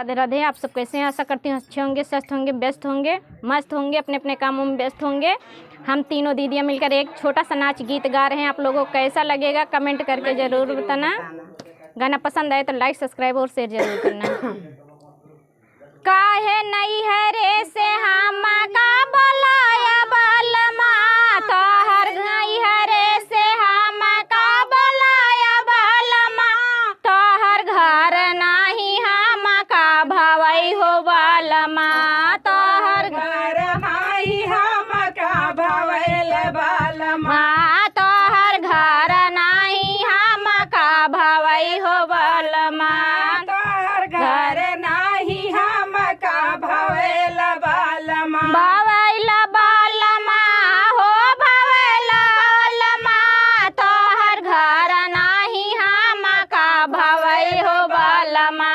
राधे राधे। आप सब कैसे हैं? आशा करती हूँ अच्छे होंगे, स्वस्थ होंगे, व्यस्त होंगे, मस्त होंगे, अपने अपने कामों में व्यस्त होंगे। हम तीनों दीदियाँ मिलकर एक छोटा सा नाच गीत गा रहे हैं। आप लोगों को कैसा लगेगा कमेंट करके ज़रूर बताना। गाना पसंद आए तो लाइक, सब्सक्राइब और शेयर जरूर करना। काहे नहीं है रे से हम का बोलाया बलमा, तोहर नहीं है रे से हम का बोलाया बलमा, तोहर घर नहीं हम का भवई हो बलमा, तोहर घर नहीं हम का भवैल बलमा, तोहर घर नहीं हम का भवई हो बलमा, तोहर घर नहीं हम का भवैल बलमा, भवैल बलमा हो भवैल बलमा, तोहर घर नहीं हम का भवई हो बलमा,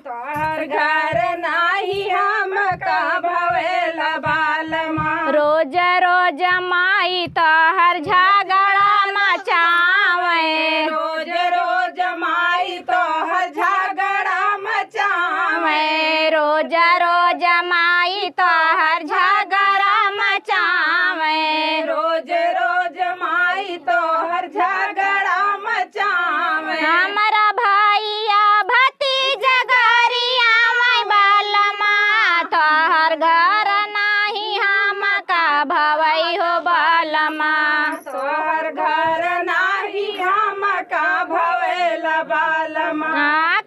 तोहर घर नहीं हम का भवैल बलमा, रोज रोज माई तोहर झगड़ा मचावे, रोज रोज माई तोहर झगड़ा मचावे, रोज रोज माई तोहर झगड़ा मचावे, रोज रोज माई तोहर झगड़ा मचावे, हमरा भैया भतीजा गरिया मैं बलमा, तोहर घर नहीं हम का भवई हो बलमा, तोहर घर नाही हम का भवैल बलमा,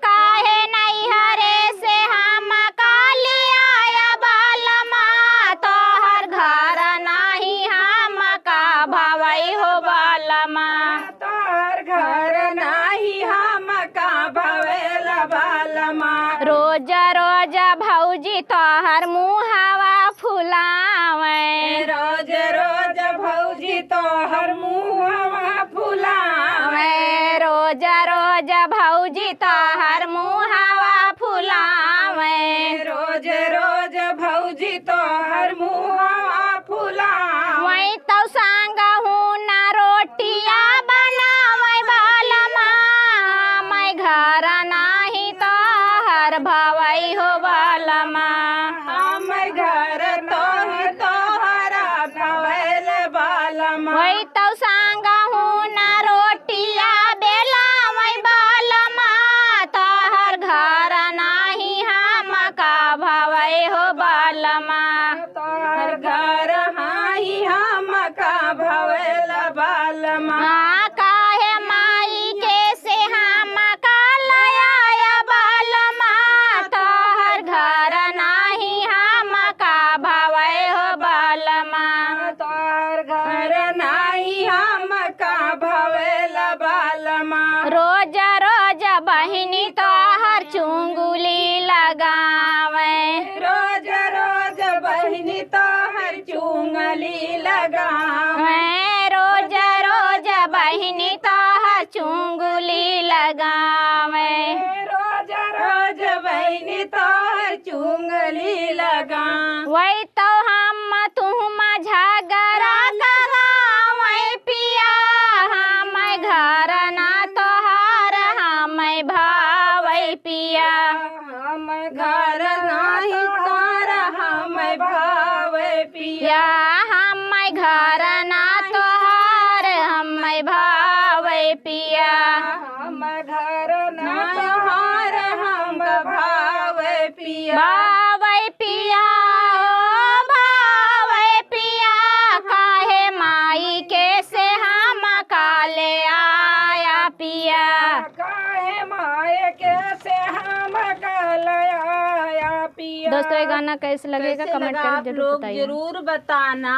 काहे नहीं हरे से हम का लिया बलमा, तोहर घर नहीं हम का भवई हो बलमा, तोहर घर नाही हम का भवैल बलमा, रोज रोज भौजी तोहर मुहावा फुलावे, रोज रोज भौजी तोहर मुहवा फुलावे, रोज रोज भौजी तोहर मुहावा फुलावे, रोज रोज भौजी तोहर मुहवा फुलावे, वही तो संग हूँ ना रोटिया बनावे बलमा, मैं घर नाही तोहर भवई हो बलमा, हम घर तोहरा भवैल बलमा, वही तो संग हूँ ना रोटिया बेलावे बलमा, तोहर घर नाही हम का भवई हो बलमा, तोहर घर हाई हम का भवैल बलमा, काहे माई के से हम का लया बलमा, तोहर घर नाही हम का भवई हो बलमा, तोहर घर नाही हम का भवैल बलमा, रोज रोज बहिनी तोहर चुंगुली लगावे, रोज रोज बहिनी तोहर चुंगली लगावे, रोज रोज बहिनी तोहर चुंगुली लगावे, रोज रोज बहिनी तोहर चुंगली लगावे, वही तो हम तुम झगड़ा करावे पिया, हम घर ना तोहार हम भावई पिया, हम घर नाही तोहरा हम भावे पिया, हम घर ना तोहार हम भावई पिया, हम घर ना तोहर हम भावे पिया, भावई पिया ओ भावई पिया, काहे माई के से हम काले आया पिया। काहे माए के से हम कलया पिया। दोस्तों ये गाना कैसे लगेगा कैसे कमेंट लगा करके आप जरूर लोग बताइए। जरूर बताना।